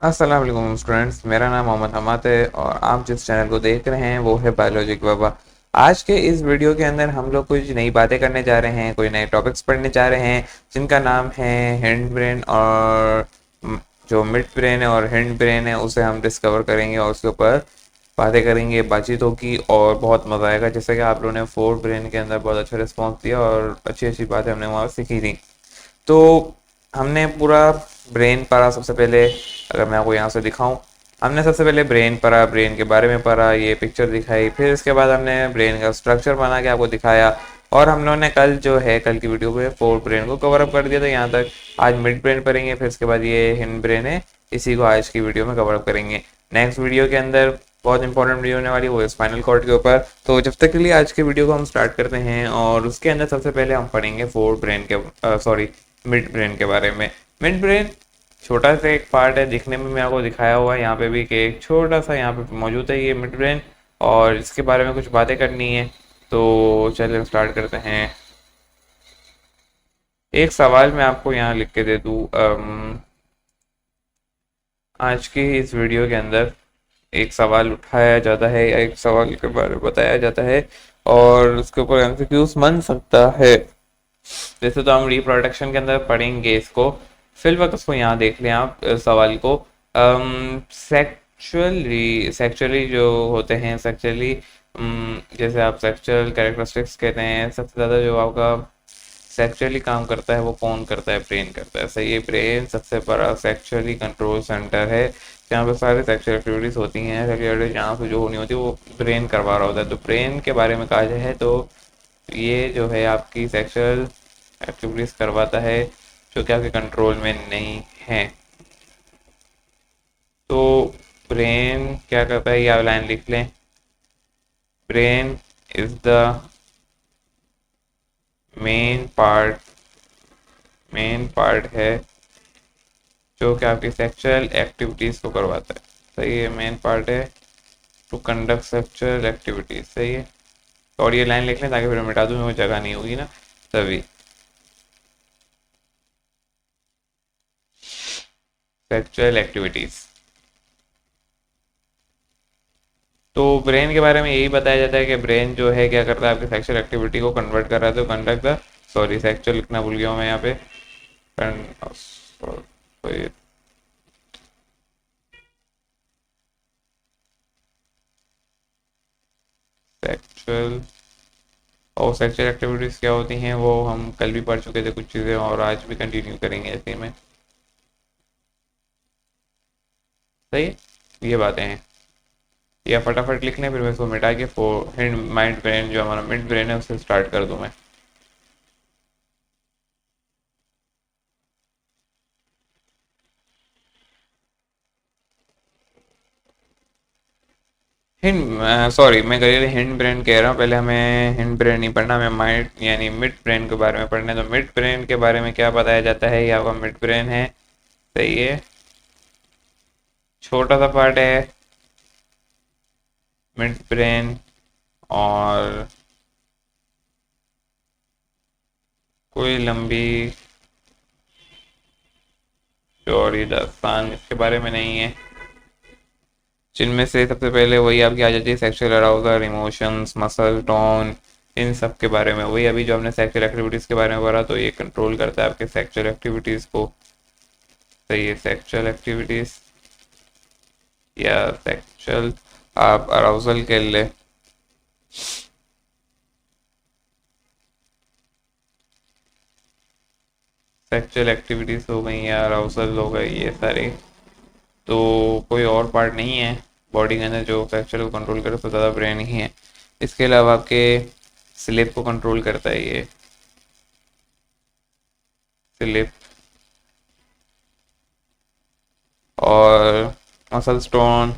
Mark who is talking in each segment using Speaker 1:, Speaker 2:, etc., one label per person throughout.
Speaker 1: अस्सलाम वालेकुम स्टूडेंट्स, मेरा नाम मोहम्मद हमाद है और आप जिस चैनल को देख रहे हैं वो है बायोलॉजिक बाबा। आज के इस वीडियो के अंदर हम लोग कुछ नई बातें करने जा रहे हैं, कोई नए टॉपिक्स पढ़ने जा रहे हैं जिनका नाम है हिंड ब्रेन और जो मिड ब्रेन है और हिंड ब्रेन है उसे हम डिस्कवर करेंगे और उसके ऊपर बातें करेंगे, बातचीत होगी और बहुत मज़ा आएगा। जैसे कि आप लोगों ने फोर ब्रेन के अंदर बहुत अच्छा रिस्पॉन्स दिया और अच्छी अच्छी बातें हमने वहाँ सीखी थी। तो हमने पूरा ब्रेन पढ़ा। सबसे पहले अगर मैं आपको यहाँ से दिखाऊं, हमने सबसे पहले ब्रेन पढ़ा, ब्रेन के बारे में पढ़ा, ये पिक्चर दिखाई, फिर इसके बाद हमने ब्रेन का स्ट्रक्चर बना के आपको दिखाया और हम लोगों ने कल की वीडियो में फोर ब्रेन को कवर अप कर दिया था यहाँ तक। आज मिड ब्रेन पढ़ेंगे, फिर इसके बाद ये हिंड ब्रेन है, इसी को आज की वीडियो में कवर अप करेंगे। नेक्स्ट वीडियो के अंदर बहुत इंपॉर्टेंट वीडियो होने वाली वो है स्पाइनल कॉर्ड के ऊपर। तो जब तक के लिए आज के वीडियो को हम स्टार्ट करते हैं और उसके अंदर सबसे पहले हम पढ़ेंगे फोर ब्रेन के सॉरी मिड ब्रेन के बारे में। मिड ब्रेन छोटा सा एक पार्ट है, दिखने में मैं आपको दिखाया हुआ है यहाँ पे भी कि एक छोटा सा यहाँ पे मौजूद है ये मिड ब्रेन और इसके बारे में कुछ बातें करनी है। तो चलिए स्टार्ट करते हैं। एक सवाल मैं आपको यहाँ लिख के दे दूँ। आज की इस वीडियो के अंदर एक सवाल उठाया जाता है या एक सवाल के बारे में बताया जाता है और उसके ऊपर एमसीक्यूज बन सकता है। वैसे तो हम रिप्रोडक्शन के अंदर पढ़ेंगे इसको, फिल वक्त उसको यहाँ देख लें आप सवाल को। सेक्चुअली जो होते हैं सेक्चुअली, जैसे आप सेक्चुअल कैरेक्टरिस्टिक्स कहते हैं, सबसे ज़्यादा जो आपका सेक्चुअली काम करता है वो कौन करता है? ब्रेन करता है। सही है, ब्रेन सबसे बड़ा सेक्चुअली कंट्रोल सेंटर है जहाँ पे सारी सेक्चुअल एक्टिविटीज़ होती हैं। सेक्चुअल जहाँ पे जो होनी होती है वो ब्रेन करवा रहा होता है। तो ब्रेन के बारे में कहा जाए तो ये जो है आपकी सेक्सुअल एक्टिविटीज करवाता है जो कि आपके कंट्रोल में नहीं है। तो ब्रेन क्या करता है ये आप लाइन लिख लें। Brain is the main part main part है जो कि आपकी सेक्सुअल एक्टिविटीज को करवाता है। सही है, मेन पार्ट है टू कंडक्ट सेक्सुअल एक्टिविटीज। सही है, और ये लाइन लिख लें ताकि फिर मिटा दूँ, मुझे जगह नहीं होगी ना तभी। सेक्सुअल एक्टिविटीज, तो ब्रेन के बारे में यही बताया जाता है कि ब्रेन जो है क्या करता है, आपकी सेक्सुअल एक्टिविटी को कन्वर्ट कर रहा है। तो कंडक्ट द सॉरी सेक्सुअल लिखना भूल गया हूँ मैं यहाँ पे। सेक्सुअल और सेक्सुअल एक्टिविटीज क्या होती हैं वो हम कल भी पढ़ चुके थे कुछ चीज़ें और आज भी कंटिन्यू करेंगे ऐसे में। सही है, ये बातें हैं। या फटाफट लिख लें फिर मैं इसको मिटा के फोर हिंड माइंड ब्रेन जो हमारा मिड ब्रेन है उससे स्टार्ट कर दूँ मैं। हिंड सॉरी मैं गलत हिंड ब्रेन कह रहा हूँ। पहले हमें हिंड ब्रेन नहीं पढ़ना, हमें माइंड यानी मिड ब्रेन के बारे में पढ़ना है। तो मिड ब्रेन के बारे में क्या बताया जाता है, ये आपका मिड ब्रेन है। सही है, छोटा सा पार्ट है मिड ब्रेन और कोई लंबी चौड़ी दास्तान इसके बारे में नहीं है, जिनमें से सबसे पहले वही आपकी आ जाती है sexual arousal, emotions, muscle tone, इन सब के बारे में। वही अभी जो हमने सेक्सुअल एक्टिविटीज़ के बारे में पढ़ा, तो ये कंट्रोल करता है आपके सेक्सुअल एक्टिविटीज़ को। सही है, सेक्सुअल एक्टिविटीज़ या सेक्सुअल आप अराउजल के लिए सेक्सुअल एक्टिविटीज़ हो गई या अराउजल हो गई ये सारी। तो कोई और पार्ट नहीं है बॉडी के अंदर जो सेक्सुअल को कंट्रोल करे, तो ज़्यादा ब्रेन ही है। इसके अलावा आपके स्लिप को कंट्रोल करता है ये। स्लिप और मसल स्टोन,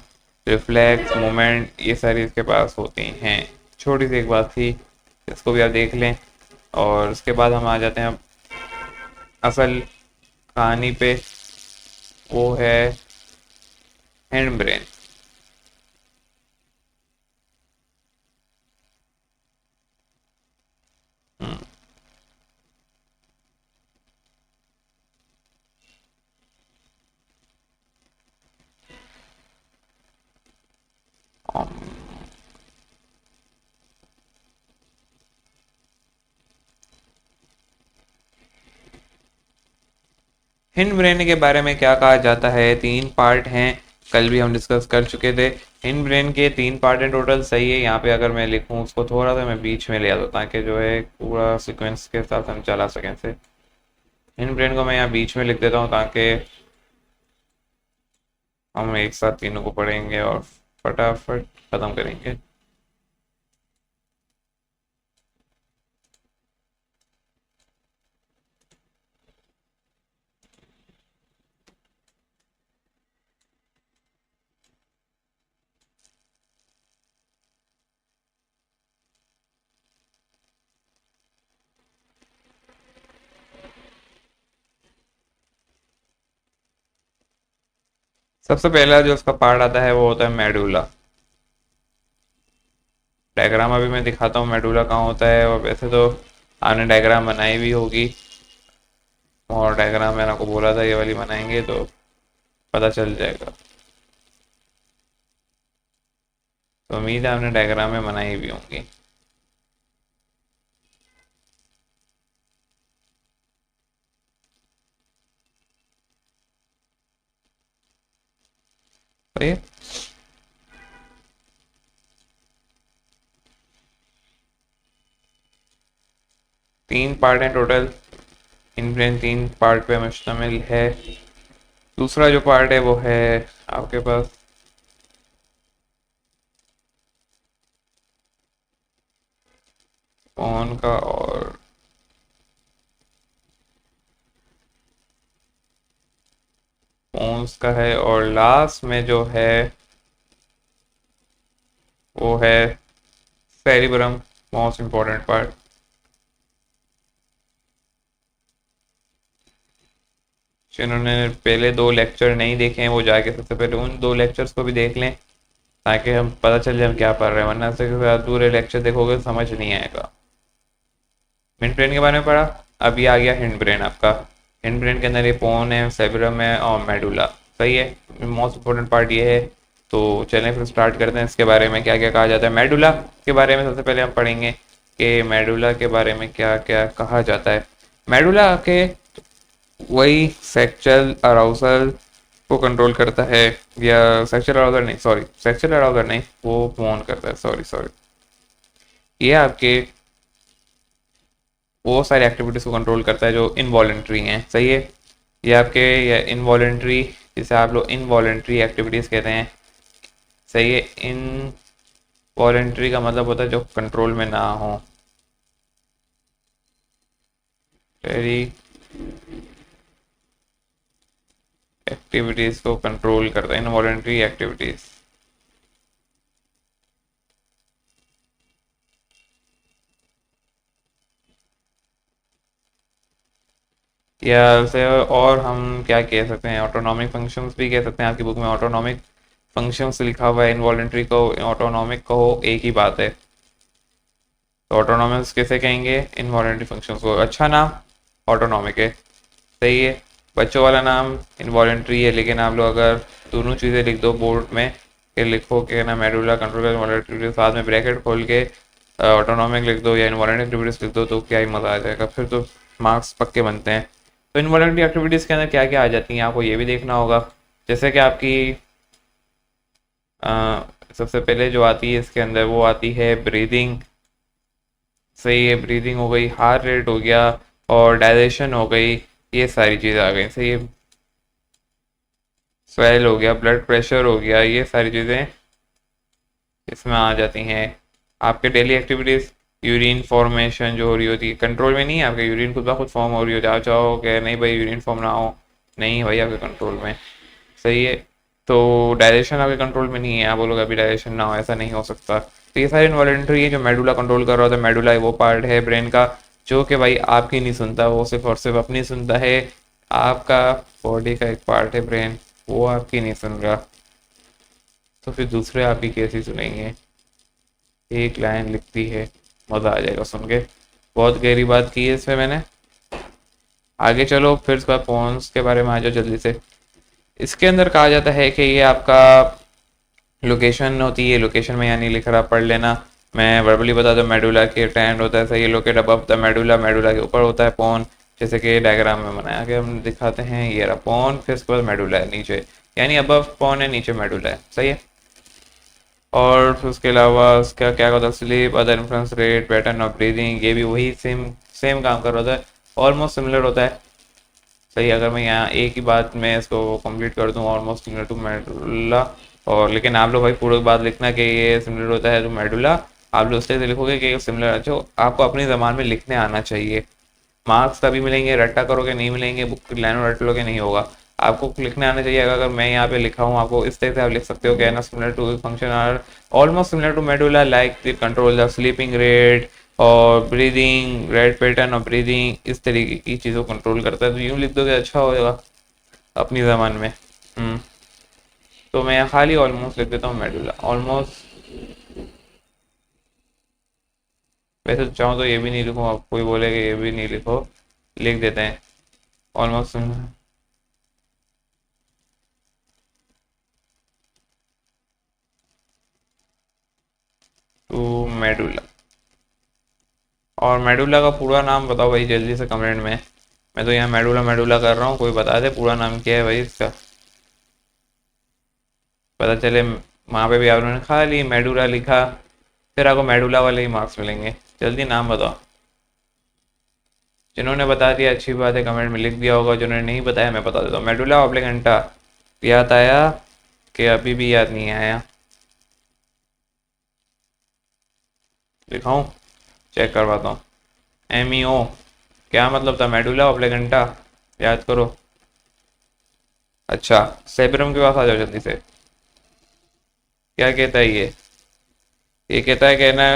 Speaker 1: रिफ्लेक्स मूवमेंट, ये सारी इसके पास होती हैं। छोटी सी एक बात थी, इसको भी आप देख लें। और उसके बाद हम आ जाते हैं असल कहानी पे, वो है हैंड ब्रेन। हिंड ब्रेन के बारे में क्या कहा जाता है? तीन पार्ट हैं, कल भी हम डिस्कस कर चुके थे। हिंड ब्रेन के तीन पार्ट हैं टोटल, सही है। यहाँ पे अगर मैं लिखूँ उसको थोड़ा सा मैं बीच में ले आता हूँ ताकि जो है पूरा सीक्वेंस के साथ हम चला सकें से। हिंड ब्रेन को मैं यहाँ बीच में लिख देता हूँ ताकि हम एक साथ तीनों को पढ़ेंगे और फटाफट ख़त्म करेंगे। सबसे पहला जो उसका पार्ट आता है वो होता है मेडुला। डायग्राम अभी मैं दिखाता हूँ मेडुला कहाँ होता है। और वैसे तो आपने डायग्राम बनाई भी होगी, और डायग्राम मैंने आपको बोला था ये वाली बनाएंगे तो पता चल जाएगा। तो उम्मीद है आपने डायग्राम में बनाई भी होंगी। तो ये तीन पार्ट हैं टोटल। इनब्रेन तीन पार्ट पे मुश्तमिल है। दूसरा जो पार्ट है वो है आपके पास फोन का और फोन्स का है। और लास्ट में जो है वो है सेरिब्रम, मोस्ट इम्पोर्टेंट पार्ट। जिन्होंने पहले दो लेक्चर नहीं देखे हैं वो जाके सबसे पहले उन दो लेक्चर्स को भी देख लें ताकि हम पता चल जाए हम क्या पढ़ रहे हैं, वरना से पूरे लेक्चर देखोगे तो समझ नहीं आएगा। मिड ब्रेन के बारे में पढ़ा, अभी आ गया हिंड ब्रेन आपका। हिंड ब्रेन के अंदर ये पोन है, सेब्रम है और मेडुला, सही है। मोस्ट इम्पोर्टेंट पार्ट ये है। तो चलें फिर स्टार्ट करते हैं इसके बारे में क्या क्या कहा जाता है। मेडुला के बारे में सबसे पहले हम पढ़ेंगे कि मेडुला के बारे में क्या क्या कहा जाता है। मेडुला के वही सेक्सुअल अराउजल को कंट्रोल करता है, या सेक्सुअल अराउजल नहीं, सॉरी सेक्सुअल अराउजल नहीं, वो पोन करता है, सॉरी सॉरी। ये आपके वो सारी एक्टिविटीज़ को कंट्रोल करता है जो इनवॉलेंट्री हैं, सही है। ये आपके या इनवॉलेंट्री, जिसे आप लोग इनवॉलेंट्री एक्टिविटीज़ कहते हैं, सही है। इनवॉलेंट्री का मतलब होता है जो कंट्रोल में ना हो। वेरी एक्टिविटीज़ को कंट्रोल करता है, इनवॉलेंट्री एक्टिविटीज़। या उसे और हम क्या कह सकते हैं, ऑटोनॉमिक फंक्शंस भी कह सकते हैं। आपकी बुक में ऑटोनॉमिक फंक्शंस लिखा हुआ है, इनवॉलेंट्री को ऑटोनॉमिक कहो एक ही बात है। तो ऑटोनॉमस किसे कहेंगे? इनवॉलेंट्री फंक्शंस को। अच्छा नाम ऑटोनॉमिक है, सही है। बच्चों वाला नाम इनवॉलेंट्री है, लेकिन आप लोग अगर दोनों चीज़ें लिख दो बोर्ड में कि लिखो कि ना मेडुला कंट्रोल इनवॉलेंट्री, साथ में ब्रैकेट खोल के ऑटोनॉमिक लिख दो या इनवॉलेंट्री एक्टिविटीज़ लिख दो, तो क्या ही मज़ा आ जाएगा, फिर तो मार्क्स पक्के बनते हैं। तो इनवॉलेंट्री एक्टिविटीज़ के अंदर क्या क्या आ जाती हैं आपको ये भी देखना होगा। जैसे कि आपकी सबसे पहले जो आती है इसके अंदर वो आती है ब्रीदिंग, सही है। ब्रीदिंग हो गई, हार्ट रेट हो गया और डायजेशन हो गई, ये सारी चीज़ें आ गई, सही है। स्वेल हो गया, ब्लड प्रेशर हो गया, ये सारी चीज़ें इसमें आ जाती हैं। आपके डेली एक्टिविटीज़, यूरिन फॉर्मेशन जो हो रही होती है कंट्रोल में नहीं है, आपके यूरिन खुद ब खुद फॉर्म हो रही हो, जाओ चाहो कि नहीं भाई यूरिन फॉर्म ना हो, नहीं भाई आपके कंट्रोल में, सही है। तो डायजेशन आपके कंट्रोल में नहीं है, आप बोलोगे अभी डायजेशन ना हो, ऐसा नहीं हो सकता। तो ये सारे इनवॉलेंट्री है जो मेडुला कंट्रोल कर रहा होता है। मेडुला वो पार्ट है ब्रेन का जो कि भाई आपकी नहीं सुनता, वो सिर्फ और सिर्फ अपनी सुनता है। आपका बॉडी का एक पार्ट है ब्रेन, वो आपकी नहीं सुन रहा, तो फिर दूसरे आपकी कैसी सुनेंगे। एक लाइन लिखती है, मज़ा आ जाएगा सुन के, बहुत गहरी बात की है इसमें मैंने। आगे चलो फिर इसके बाद पोन्स के बारे में आ जाओ जल्दी से। इसके अंदर कहा जाता है कि ये आपका लोकेशन होती है, लोकेशन में यानी लिख रहा पढ़ लेना। मैं वर्बली बता दूँ, मेडुला के टैंड होता है सही, locate above the medulla, medulla के ऊपर होता है पोन, जैसे कि डायग्राम में बनाया के हम दिखाते हैं। ये रहा पोन, फिर उसके बाद मेडुला है नीचे, यानी अबव पोन है, नीचे मेडुला है, सही है। और फिर उसके अलावा उसका क्या होता है, sleep, other influence, rate, pattern of breathing, ये भी वही सेम सेम काम कर रहा होता है, ऑलमोस्ट सिमिलर होता है, सही। अगर मैं यहाँ एक ही बात में इसको कंप्लीट कर दूँ, ऑलमोस्ट सिमिलर टू मेडुला। और लेकिन आप लोग भाई पूरी बात लिखना कि ये सिमिलर होता है टू मेडुला, आप लोग उस तरह से लिखोगे कि सिमिलर, जो आपको अपनी ज़बान में लिखने आना चाहिए। मार्क्स तभी मिलेंगे, रट्टा करोगे नहीं मिलेंगे, बुक की लाइनों रट लोगे नहीं होगा। आपको लिखने आना चाहिए। अगर मैं यहाँ पे लिखा हूँ आपको इस तरह से आप लिख सकते हो कि ना similar to function are almost similar to medulla, like the control the sleeping rate और breathing rate, pattern of breathing, इस तरीके की चीज़ों को कंट्रोल करता है। तो यूँ लिख दोगे अच्छा होगा अपनी ज़बान में। तो मैं यहाँ खाली ऑलमोस्ट लिख देता हूँ मेडुला, ऑलमोस्ट। वैसे तो चाहूँ तो ये भी नहीं लिखूँ, आप कोई बोलेगा ये भी नहीं लिखो, लिख देते हैं ऑलमोस्ट टू मेडुला। और मेडुला का पूरा नाम बताओ भाई जल्दी से कमेंट में। मैं तो यहाँ मेडुला मेडुला कर रहा हूँ, कोई बता दे पूरा नाम क्या है भाई इसका, पता चले। वहाँ पे भी आपने खाली मेडुला लिखा, फिर आपको मेडुला वाले ही मार्क्स मिलेंगे। जल्दी नाम बताओ। जिन्होंने बता दिया अच्छी बात है, कमेंट में लिख दिया होगा, जिन्होंने नहीं बताया मैं बता देता हूँ। मेडुला ऑब्लिगेंटा, याद आया कि अभी भी याद नहीं आया? दिखाऊं, चेक करवाता हूँ। MEO क्या मतलब था? मेडुला ऑब्लिगेंटा, याद करो। अच्छा, सेबरम के पास आ जाओ जल्दी से। क्या कहता है ये कहता है कि ना,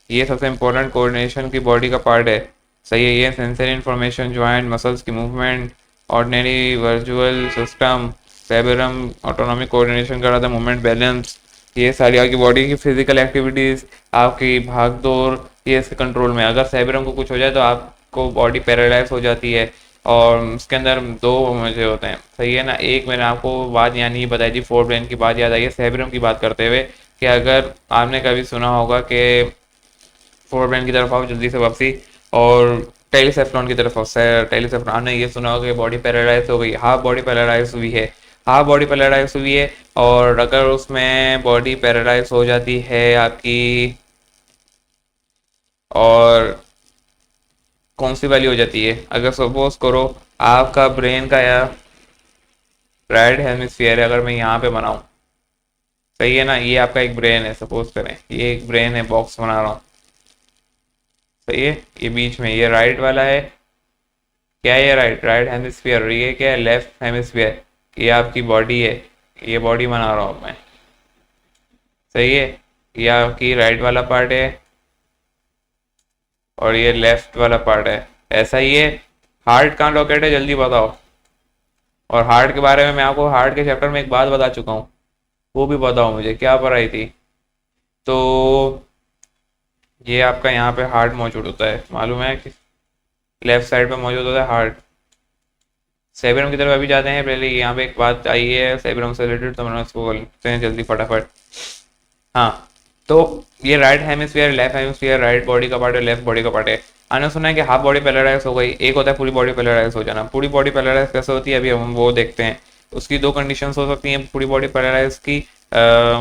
Speaker 1: ये सबसे इम्पोर्टेंट कोऑर्डिनेशन की बॉडी का पार्ट है, सही है। ये सेंसरी इंफॉर्मेशन, जॉइंट मसल्स की movement, ordinary virtual system, cerebrum autonomic coordination कर रहा था, मूवमेंट बैलेंस, ये सारी आपकी बॉडी की फिजिकल एक्टिविटीज़, आपकी भाग दौड़, ये इसके कंट्रोल में। अगर सेबरम को कुछ हो जाए तो आपको बॉडी पैरालाइज हो जाती है। और उसके अंदर दो मुझे होते हैं, सही है ना। एक मैंने आपको बात यहाँ नहीं बताई थी, फोर ब्रेन की बात याद आई है सेबरम की बात करते हुए, कि अगर आपने कभी सुना होगा कि फोर ब्रेन की तरफ आओ जल्दी से वापसी, और टेलीसेफ्लॉन की तरफ आओ। टेलीसेफ्लॉन, आपने ये सुना होगा कि बॉडी पैरालाइज हो गई, हाफ बॉडी पैरालाइज हुई है, हाफ बॉडी पैरालाइज हुई है। और अगर उसमें बॉडी पैरालाइज हो जाती है आपकी, और कौन सी वाली हो जाती है, अगर सपोज करो आपका ब्रेन का या राइट हेमिस्फीयर है, अगर मैं यहाँ पे बनाऊँ, सही है ना, ये आपका एक ब्रेन है, सपोज करें ये एक ब्रेन है, बॉक्स बना रहा हूँ, सही है। ये बीच में ये राइट वाला है, क्या है ये? Right right hemisphere. और ये क्या है? Left hemisphere. ये आपकी बॉडी है, ये बॉडी बना रहा हूँ मैं, सही है। ये आपकी राइट वाला पार्ट है और ये लेफ्ट वाला पार्ट है, ऐसा ही है। हार्ट कहाँ लोकेट है जल्दी बताओ। और हार्ट के बारे में मैं आपको हार्ट के चैप्टर में एक बात बता चुका हूँ, वो भी बताओ मुझे क्या पढ़ाई थी। तो ये आपका यहाँ पे हार्ट मौजूद होता है, मालूम है कि लेफ्ट साइड पे मौजूद होता है हार्ट। सेबरम की तरफ अभी जाते हैं, पहले यहाँ पे एक बात आई है सेबरम से रिलेटेड, तो मैंने उसको बोलते हैं जल्दी फटाफट। हाँ, तो ये right hemisphere, left hemisphere, right body का पार्ट है, लेफ्ट बॉडी का पार्ट है। आपने सुना है कि हाफ बॉडी पैरालाइज हो गई, एक होता है पूरी बॉडी पैरालाइज हो जाना। पूरी बॉडी पैरालाइज कैसे होती है अभी हम वो देखते हैं। उसकी दो कंडीशंस हो सकती हैं पूरी बॉडी पैरालाइज की,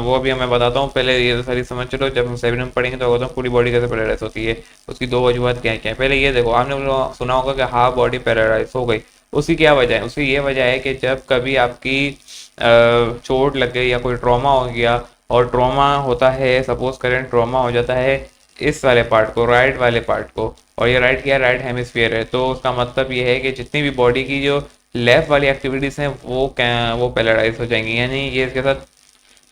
Speaker 1: वो भी मैं बताता हूँ। पहले ये सारी समझ चलो, जब हम सेवन पढ़ेंगे तो बताता हूँ पूरी बॉडी कैसे पैरालाइज होती है, उसकी दो वजूहत क्या क्या है। पहले ये देखो, आपने सुना होगा कि हाफ बॉडी पैरालाइज हो गई, उसकी क्या वजह है? उसकी ये वजह है कि जब कभी आपकी चोट लग गई या कोई ट्रॉमा हो गया, और ट्रॉमा होता है, सपोज करें ट्रॉमा हो जाता है इस वाले पार्ट को, राइट वाले पार्ट को, और ये राइट क्या है? राइट हेमिस्फीयर है। तो उसका मतलब ये है कि जितनी भी बॉडी की जो लेफ्ट वाली एक्टिविटीज़ हैं वो पैरालाइज हो जाएंगी। यानी ये इसके साथ,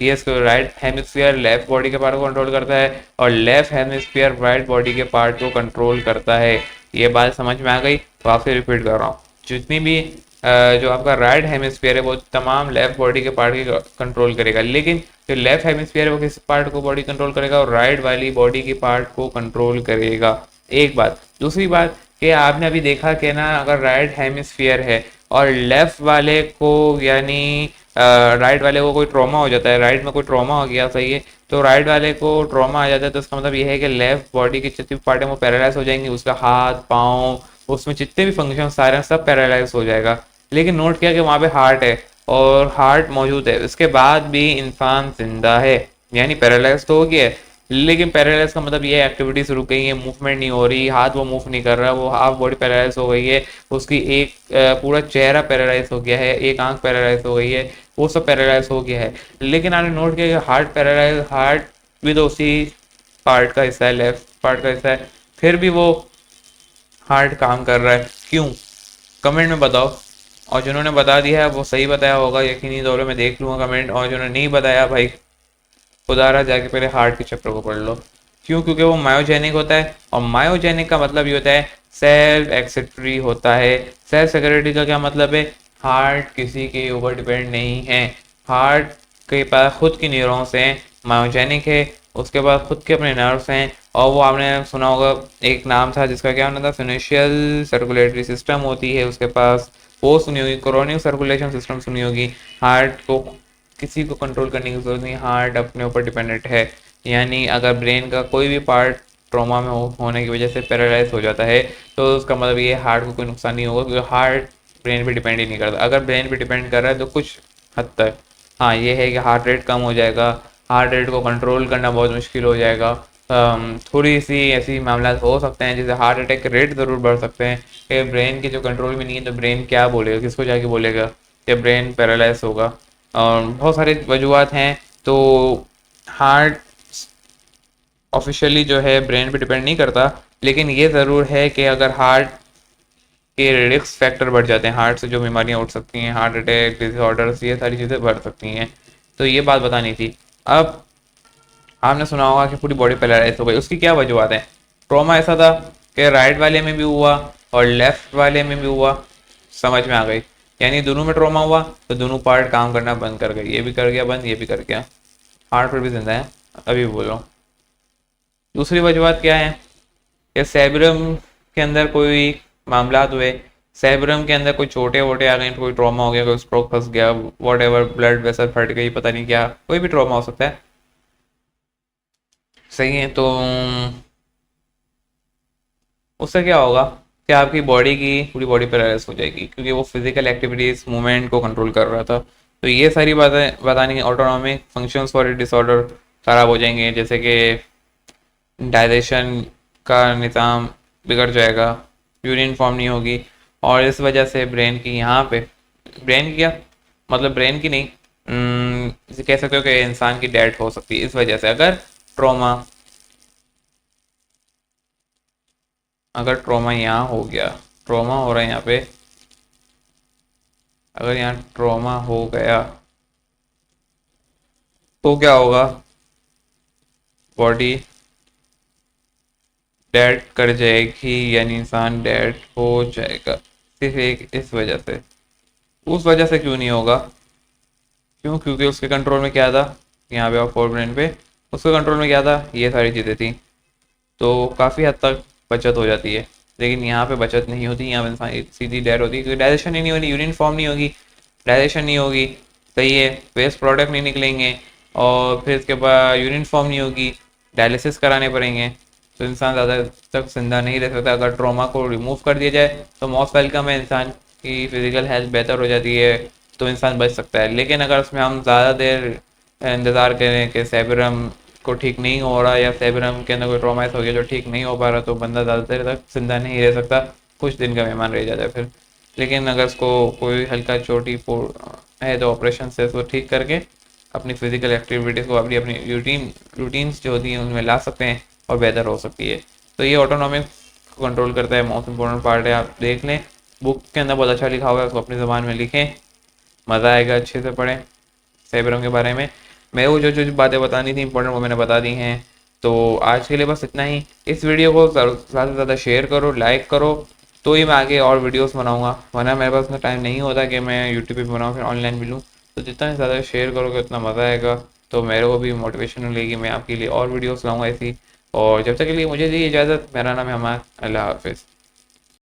Speaker 1: ये इसको राइट हेमिस्फीयर लेफ्ट बॉडी के पार्ट को कंट्रोल करता है, और लेफ्ट हेमिस्फीयर राइट बॉडी के पार्ट को कंट्रोल करता है। ये बात समझ में आ गई? तो आपसे रिपीट कर रहा हूँ, जितनी भी जो आपका राइट हेमिस्फीयर है वो तमाम लेफ्ट बॉडी के पार्ट की कंट्रोल करेगा, लेकिन जो लेफ्ट हेमिस्फीयर है वो किस पार्ट को बॉडी कंट्रोल करेगा? और राइट वाली बॉडी के पार्ट को कंट्रोल करेगा। एक बात। दूसरी बात कि आपने अभी देखा कि ना, अगर राइट हेमिस्फीयर है और लेफ्ट वाले को यानी राइट वाले को कोई ट्रॉमा हो जाता है, राइट में कोई ट्रॉमा हो गया, सही है, तो राइट वाले को ट्रॉमा आ जाता है, तो इसका मतलब ये है कि लेफ्ट बॉडी की जितनी पार्ट है वो पैरालाइज हो जाएंगी, उसका हाथ पाँव उसमें जितने भी फंक्शन सारे हैं सब पैरालाइज हो जाएगा। लेकिन नोट किया कि वहाँ पे हार्ट है और हार्ट मौजूद है, उसके बाद भी इंसान जिंदा है, यानी पैरालाइज तो हो गया है, लेकिन पैरालाइज का मतलब ये एक्टिविटीज रुक गई है, मूवमेंट नहीं हो रही, हाथ वो मूव नहीं कर रहा, वो हाफ बॉडी पैरालाइज हो गई है, उसकी एक पूरा चेहरा पैरालाइज हो गया है, एक आंख पैरालाइज हो गई है, वो सब पैरालाइज हो गया है। लेकिन आपने नोट किया कि हार्ट पैरालाइज, हार्ट भी तो उसी पार्ट का हिस्सा है, लेफ्ट पार्ट का हिस्सा है, फिर भी वो हार्ट काम कर रहा है, क्यों? कमेंट में बताओ। और जिन्होंने बता दिया है वो सही बताया होगा यकीनी तौर पे, मैं देख लूंगा कमेंट, और जिन्होंने नहीं बताया भाई खुदारा जाके पहले हार्ट के चक्र को पढ़ लो। क्यों? क्योंकि वो मायोजेनिक होता है, और मायोजेनिक का मतलब ये होता है सेल्फ एक्सेटरी होता है। सेल्फ सिक्योरिटी का क्या मतलब है? हार्ट किसी के ऊपर डिपेंड नहीं है, हार्ट के पास खुद की न्यूरॉन्स हैं, मायोजेनिक है, उसके पास खुद के अपने नर्व्स हैं, और वो आपने सुना होगा एक नाम था जिसका क्या होना था, फिनेशियल सर्कुलेटरी सिस्टम होती है उसके पास, वो सुनी होगी, कोरोनिक सर्कुलेशन सिस्टम सुनी होगी। हार्ट को किसी को कंट्रोल करने की जरूरत नहीं, हार्ट अपने ऊपर डिपेंडेंट है। यानी अगर ब्रेन का कोई भी पार्ट ट्रॉमा में होने की वजह से पैरालाइज हो जाता है, तो उसका मतलब ये हार्ट को कोई नुकसान नहीं होगा, क्योंकि हार्ट ब्रेन पे डिपेंड ही नहीं करता। अगर ब्रेन पे डिपेंड कर रहा है तो कुछ हद तक हाँ ये है कि हार्ट रेट कम हो जाएगा, हार्ट रेट को कंट्रोल करना बहुत मुश्किल हो जाएगा। थोड़ी सी ऐसी मामला हो सकते हैं जैसे हार्ट अटैक के रेट ज़रूर बढ़ सकते हैं, कि ब्रेन के जो कंट्रोल में नहीं है तो ब्रेन क्या बोलेगा, किसको जाके बोलेगा कि ब्रेन पैरालाइज होगा। और बहुत सारी वजूहत हैं। तो हार्ट ऑफिशियली जो है ब्रेन पे डिपेंड नहीं करता, लेकिन ये ज़रूर है कि अगर हार्ट के रिस्क फैक्टर बढ़ जाते हैं, हार्ट से जो बीमारियां उठ सकती हैं, हार्ट अटैक, डिसऑर्डर्स, ये सारी चीज़ें बढ़ सकती हैं। तो ये बात बतानी थी। अब आपने सुना होगा कि पूरी बॉडी पैरालाइज हो गई, उसकी क्या वजूहत है? ट्रॉमा ऐसा था कि राइट वाले में भी हुआ और लेफ्ट वाले में भी हुआ, समझ में आ गई? यानी दोनों में ट्रॉमा हुआ तो दोनों पार्ट काम करना बंद कर गए, ये भी कर गया बंद, ये भी कर गया, हार्ट पर भी जिंदा है, अभी बोलो। दूसरी वजूहत क्या है? कि सेरेब्रम के अंदर कोई मामला हुए, सेरेब्रम के अंदर कोई चोटें वोटे आ गई, कोई ट्रॉमा हो गया, कोई स्ट्रोक फंस गया, वॉट एवर, ब्लड वेसल फट गई, पता नहीं क्या, कोई भी ट्रॉमा हो सकता है, सही है। तो उससे क्या होगा कि आपकी बॉडी की पूरी बॉडी पैरालाइज हो जाएगी, क्योंकि वो फिजिकल एक्टिविटीज मूवमेंट को कंट्रोल कर रहा था। तो ये सारी बातें बतानी, ऑटोनॉमिक फंक्शंस फॉर डिसऑर्डर खराब हो जाएंगे, जैसे कि डाइजेशन का निज़ाम बिगड़ जाएगा, यूरिन फॉर्म नहीं होगी, और इस वजह से ब्रेन की यहाँ पे, ब्रेन की क्या मतलब, ब्रेन की नहीं, इसे कह सकते हो कि इंसान की डेथ हो सकती है इस वजह से, अगर ट्रॉमा, अगर ट्रॉमा यहाँ हो गया, ट्रॉमा हो रहा है यहाँ पे, अगर यहाँ ट्रॉमा हो गया तो क्या होगा? बॉडी डेड कर जाएगी, यानी इंसान डेड हो जाएगा, सिर्फ एक इस वजह से। उस वजह से क्यों नहीं होगा? क्यों? क्योंकि उसके कंट्रोल में क्या था, यहाँ पे और फोर ब्रेन पे, उसके कंट्रोल में क्या था, ये सारी चीज़ें थी, तो काफ़ी हद तक बचत हो जाती है। लेकिन यहाँ पे बचत नहीं होती, यहाँ पे इंसान सीधी डेड होती है, क्योंकि डाइजेशन ही नहीं होगी, यूरिन फॉर्म नहीं होगी, डाइजेशन नहीं होगी, सही है, वेस्ट प्रोडक्ट नहीं निकलेंगे, और फिर इसके बाद यूरिन फॉर्म नहीं होगी, डायलिसिस कराने पड़ेंगे, तो इंसान ज़्यादा तक जिंदा नहीं रह सकता। अगर ट्रॉमा को रिमूव कर दिया जाए तो मोस्ट वेलकम है, इंसान की फिजिकल हेल्थ बेहतर हो जाती है, तो इंसान बच सकता है। लेकिन अगर उसमें हम ज़्यादा देर इंतज़ार करें कि सेबरम को ठीक नहीं हो रहा, या सेबरम के अंदर कोई ट्रॉमाइज हो गया जो ठीक नहीं हो पा रहा, तो बंदा ज़्यादा देर तक जिंदा नहीं रह सकता, कुछ दिन का मेहमान रह जाता है फिर। लेकिन अगर उसको कोई हल्का चोटी है तो ऑपरेशन से उसको ठीक करके अपनी फिजिकल एक्टिविटीज़ को, अपनी अपनी रूटीन्स जो होती हैं उनमें ला सकते हैं, और बेहतर हो सकती है। तो ये ऑटोनॉमिक को कंट्रोल करता है, मोस्ट इंपॉर्टेंट पार्ट है, आप देख लें, बुक के अंदर बहुत अच्छा लिखा हुआ है, उसको अपनी ज़बान में लिखें, मज़ा आएगा, अच्छे से पढ़ें सेबरम के बारे में। मैं वो जो जो बातें बतानी थी इंपॉर्टेंट वो मैंने बता दी हैं। तो आज के लिए बस इतना ही। इस वीडियो को ज़्यादा से ज़्यादा शेयर करो, लाइक करो, तो ही मैं आगे और वीडियोस बनाऊंगा, वरना मेरे पास इतना टाइम नहीं होता कि मैं यूट्यूब पे बनाऊँ फिर ऑनलाइन मिलूँ। तो जितना ज़्यादा शेयर करोगे उतना मज़ा आएगा, तो मेरे को भी मोटिवेशन मिलेगी, मैं आपके लिए और वीडियोस लाऊंगा ऐसी। और जब तक के लिए मुझे दी इजाज़त, मेरा नाम है हमार, अल्लाह हाफिज़।